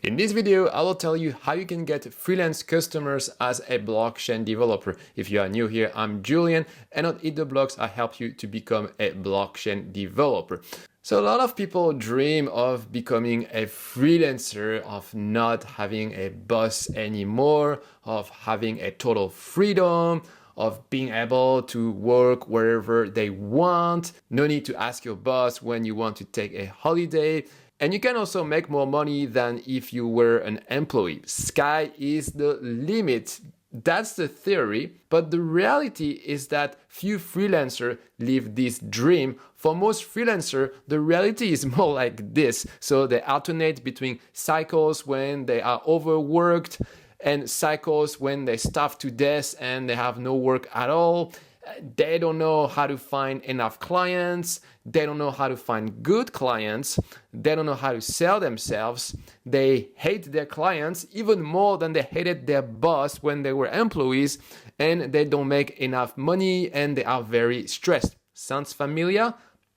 In this video, I will tell you how you can get freelance customers as a blockchain developer. If you are new here, I'm Julian, and on Eat the Blocks, I help you to become a blockchain developer. So a lot of people dream of becoming a freelancer, of not having a boss anymore, of having a total freedom, of being able to work wherever they want. No need to ask your boss when you want to take a holiday. And you can also make more money than if you were an employee. Sky is the limit. That's the theory, but the reality is that few freelancers live this dream. For most freelancers, the reality is more like this. So they alternate between cycles when they are overworked and cycles when they starve to death and they have no work at all. They don't know how to find enough clients. They don't know how to find good clients. They don't know how to sell themselves. They hate their clients even more than they hated their boss when they were employees, and they don't make enough money and they are very stressed. Sounds familiar?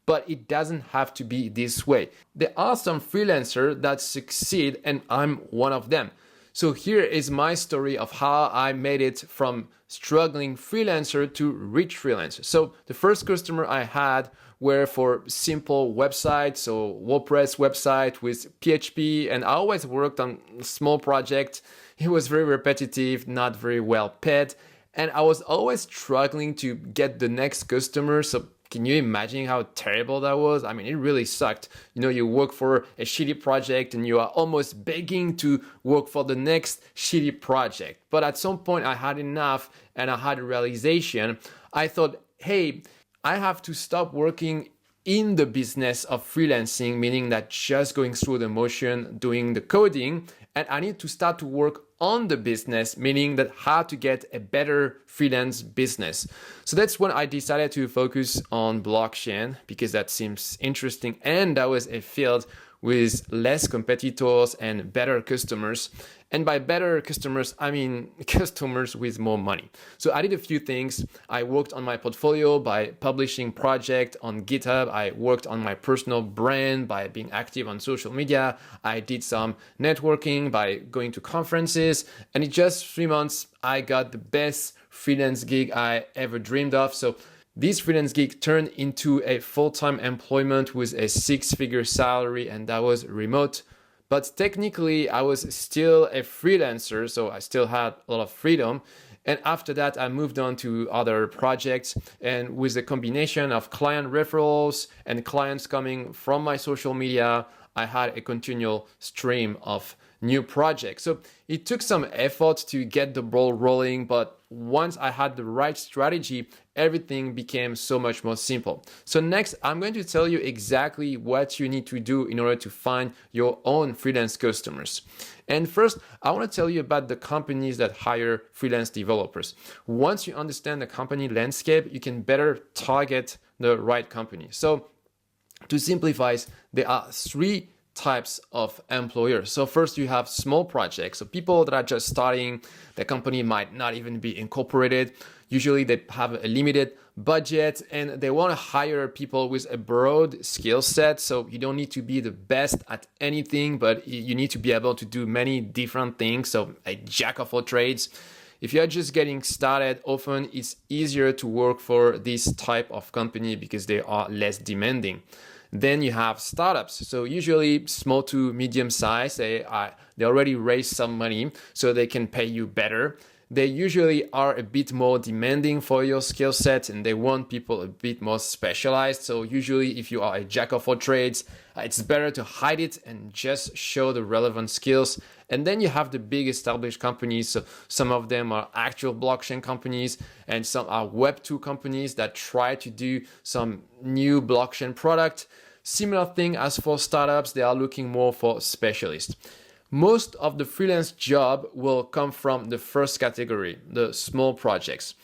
But it doesn't have to be this way. There are some freelancers that succeed, and I'm one of them. So here is my story of how I made it from struggling freelancer to rich freelancer. So the first customer I had were for simple websites, so WordPress website with PHP, and I always worked on small projects. It was very repetitive, not very well paid, and I was always struggling to get the next customer. So can you imagine how terrible that was? I mean, it really sucked. You know, you work for a shitty project and you are almost begging to work for the next shitty project. But at some point I had enough and I had a realization. I thought, hey, I have to stop working in the business of freelancing, meaning that just going through the motion, doing the coding, and I need to start to work on the business, meaning that how to get a better freelance business. So that's when I decided to focus on blockchain because that seems interesting and that was a field with less competitors and better customers. And by better customers, I mean customers with more money. So I did a few things. I worked on my portfolio by publishing projects on GitHub. I worked on my personal brand by being active on social media. I did some networking by going to conferences. And in just 3 months, I got the best freelance gig I ever dreamed of. So this freelance gig turned into a full-time employment with a 6-figure salary, and that was remote. But technically, I was still a freelancer, so I still had a lot of freedom. And after that, I moved on to other projects. And with a combination of client referrals and clients coming from my social media, I had a continual stream of new projects. So it took some effort to get the ball rolling, but once I had the right strategy, everything became so much more simple. So next, I'm going to tell you exactly what you need to do in order to find your own freelance customers. And first, I want to tell you about the companies that hire freelance developers. Once you understand the company landscape, you can better target the right company. So to simplify, there are 3 types of employers. So first you have small projects. So people that are just starting, the company might not even be incorporated. Usually they have a limited budget and they want to hire people with a broad skill set. So you don't need to be the best at anything, but you need to be able to do many different things. So a jack of all trades. If you're just getting started, often it's easier to work for this type of company because they are less demanding. Then you have startups. So usually small to medium size, they already raised some money so they can pay you better. They usually are a bit more demanding for your skill set and they want people a bit more specialized. So usually if you are a jack of all trades, it's better to hide it and just show the relevant skills. And then you have the big established companies. So some of them are actual blockchain companies and some are Web2 companies that try to do some new blockchain product. Similar thing as for startups, they are looking more for specialists. Most of the freelance job will come from the first category, the small projects.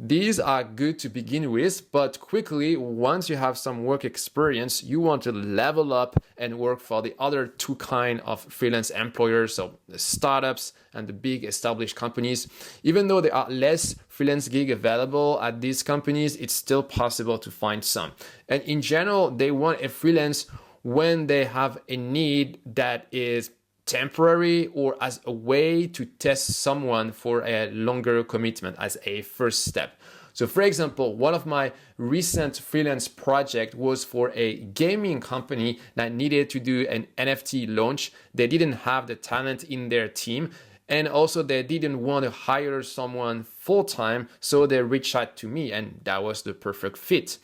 These are good to begin with, but quickly, once you have some work experience, you want to level up and work for the other 2 kind of freelance employers, so the startups and the big established companies. Even though there are less freelance gig available at these companies, it's still possible to find some. And in general, they want a freelance when they have a need that is temporary or as a way to test someone for a longer commitment as a first step. So for example, one of my recent freelance project was for a gaming company that needed to do an NFT launch. They didn't have the talent in their team, and also they didn't want to hire someone full-time, so they reached out to me, and that was the perfect fit.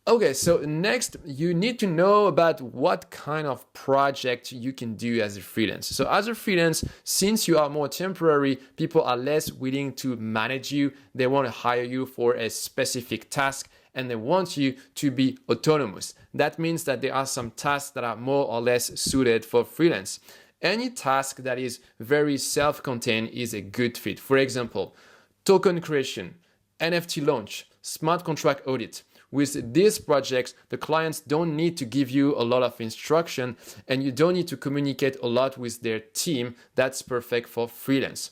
Okay, so next you need to know about what kind of project you can do as a freelance. So as a freelance, since you are more temporary, people are less willing to manage you. They want to hire you for a specific task, and they want you to be autonomous. That means that there are some tasks that are more or less suited for freelance. Any task that is very self-contained is a good fit. For example, token creation, NFT launch, smart contract audit. With these projects, the clients don't need to give you a lot of instruction, and you don't need to communicate a lot with their team. That's perfect for freelance.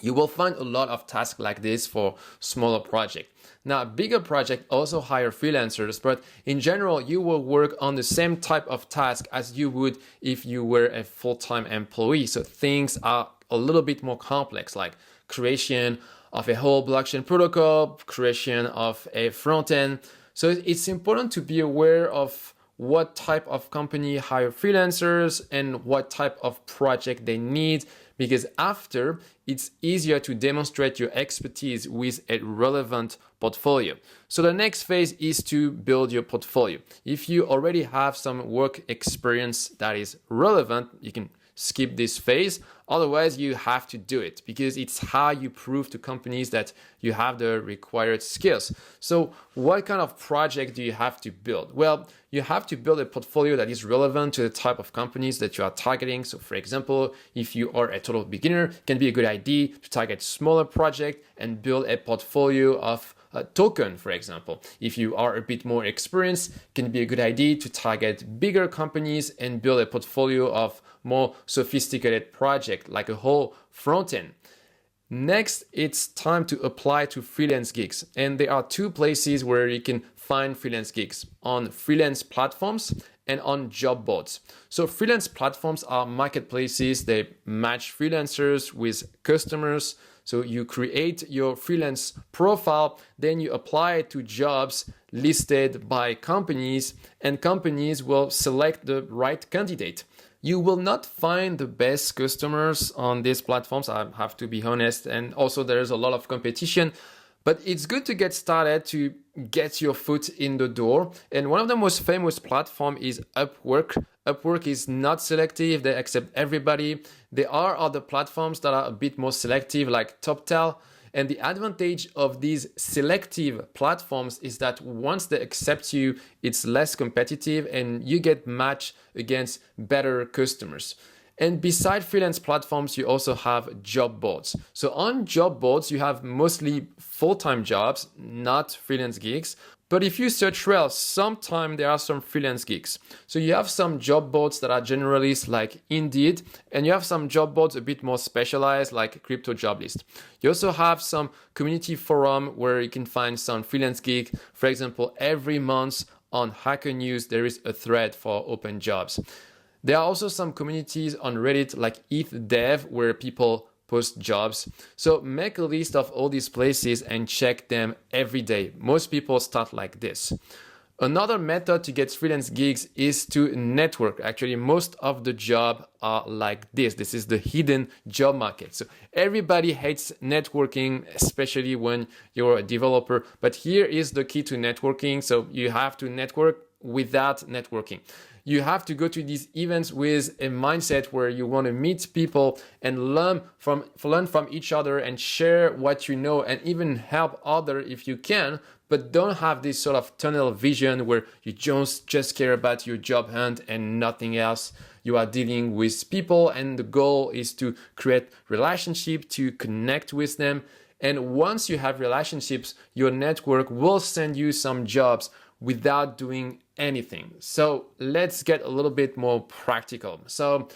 You will find a lot of tasks like this for smaller projects. Now, bigger projects also hire freelancers, but in general, you will work on the same type of task as you would if you were a full-time employee. So things are a little bit more complex, like creation of a whole blockchain protocol, creation of a front end. So it's important to be aware of what type of company hire freelancers and what type of project they need, because after it's easier to demonstrate your expertise with a relevant portfolio. So the next phase is to build your portfolio. If you already have some work experience that is relevant, you can skip this phase. Otherwise, you have to do it because it's how you prove to companies that you have the required skills. So what kind of project do you have to build? Well, you have to build a portfolio that is relevant to the type of companies that you are targeting. So for example, if you are a total beginner, it can be a good idea to target smaller projects and build a portfolio of a token, for example. If you are a bit more experienced, it can be a good idea to target bigger companies and build a portfolio of more sophisticated project like a whole front end. Next, it's time to apply to freelance gigs. And there are two places where you can find freelance gigs: on freelance platforms and on job boards. So freelance platforms are marketplaces. They match freelancers with customers. So you create your freelance profile, then you apply it to jobs listed by companies, and companies will select the right candidate. You will not find the best customers on these platforms, I have to be honest, and also there's a lot of competition, but it's good to get started to get your foot in the door. And one of the most famous platforms is Upwork. Upwork is not selective, they accept everybody. There are other platforms that are a bit more selective, like TopTal. And the advantage of these selective platforms is that once they accept you, it's less competitive and you get matched against better customers. And beside freelance platforms, you also have job boards. So on job boards, you have mostly full-time jobs, not freelance gigs. But if you search well, sometimes there are some freelance gigs. So you have some job boards that are generalists like Indeed, and you have some job boards a bit more specialized like Crypto Job List. You also have some community forum where you can find some freelance gig. For example, every month on Hacker News, there is a thread for open jobs. There are also some communities on Reddit like ETH where people post jobs. So make a list of all these places and check them every day. Most people start like this. Another method to get freelance gigs is to network. Actually, most of the jobs are like this. This is the hidden job market. So everybody hates networking, especially when you're a developer. But here is the key to networking. So you have to network without networking. You have to go to these events with a mindset where you want to meet people and learn from each other and share what you know and even help others if you can, but don't have this sort of tunnel vision where you just care about your job hunt and nothing else. You are dealing with people and the goal is to create relationship, to connect with them. And once you have relationships, your network will send you some jobs without doing anything. So let's get a little bit more practical. So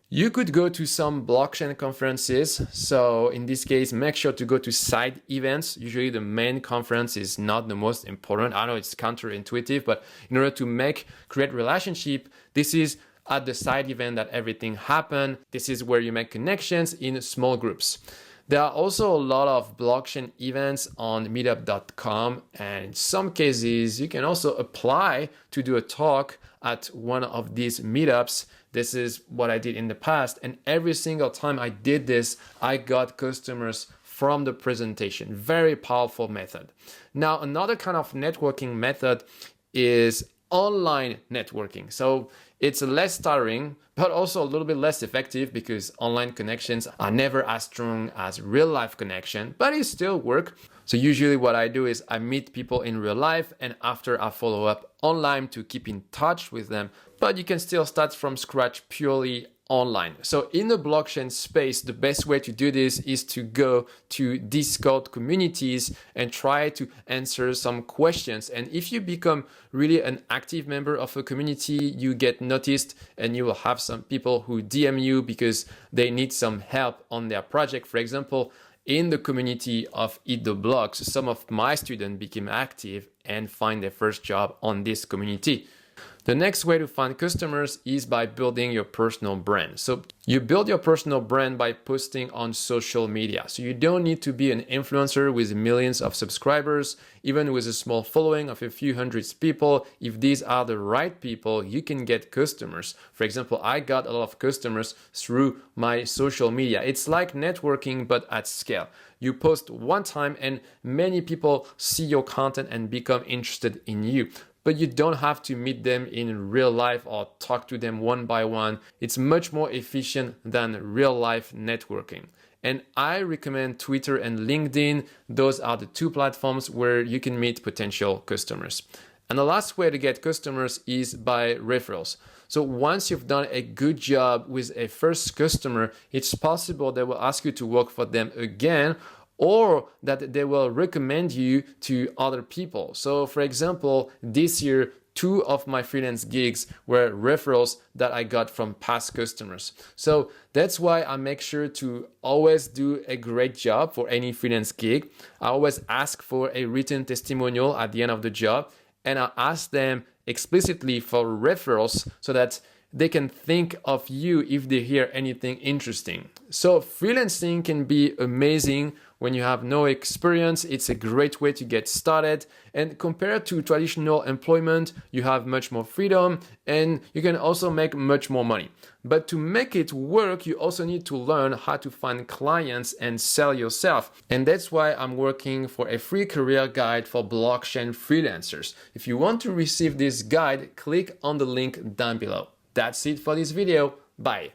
you could go to some blockchain conferences. So in this case, make sure to go to side events. Usually the main conference is not the most important. I know it's counterintuitive, but in order to create relationship, this is at the side event that everything happened. This is where you make connections in small groups. There are also a lot of blockchain events on meetup.com, and in some cases, you can also apply to do a talk at one of these meetups. This is what I did in the past, and every single time I did this, I got customers from the presentation. Very powerful method. Now, another kind of networking method is online networking. So it's less tiring, but also a little bit less effective because online connections are never as strong as real life connection, but it still works. So usually what I do is I meet people in real life, and after I follow up online to keep in touch with them, but you can still start from scratch purely online. So in the blockchain space, the best way to do this is to go to Discord communities and try to answer some questions. And if you become really an active member of a community, you get noticed, and you will have some people who DM you because they need some help on their project. For example, in the community of Eat the Blocks, some of my students became active and find their first job on this community. The next way to find customers is by building your personal brand. So you build your personal brand by posting on social media. So you don't need to be an influencer with millions of subscribers. Even with a small following of a few hundred people, if these are the right people, you can get customers. For example, I got a lot of customers through my social media. It's like networking, but at scale. You post one time and many people see your content and become interested in you. But you don't have to meet them in real life or talk to them one by one. It's much more efficient than real life networking. And I recommend Twitter and LinkedIn. Those are the two platforms where you can meet potential customers. And the last way to get customers is by referrals. So once you've done a good job with a first customer, it's possible they will ask you to work for them again, or that they will recommend you to other people. So for example, this year, 2 of my freelance gigs were referrals that I got from past customers. So that's why I make sure to always do a great job for any freelance gig. I always ask for a written testimonial at the end of the job, and I ask them explicitly for referrals so that they can think of you if they hear anything interesting. So freelancing can be amazing when you have no experience. It's a great way to get started. And compared to traditional employment, you have much more freedom and you can also make much more money. But to make it work, you also need to learn how to find clients and sell yourself. And that's why I'm working for a free career guide for blockchain freelancers. If you want to receive this guide, click on the link down below. That's it for this video. Bye.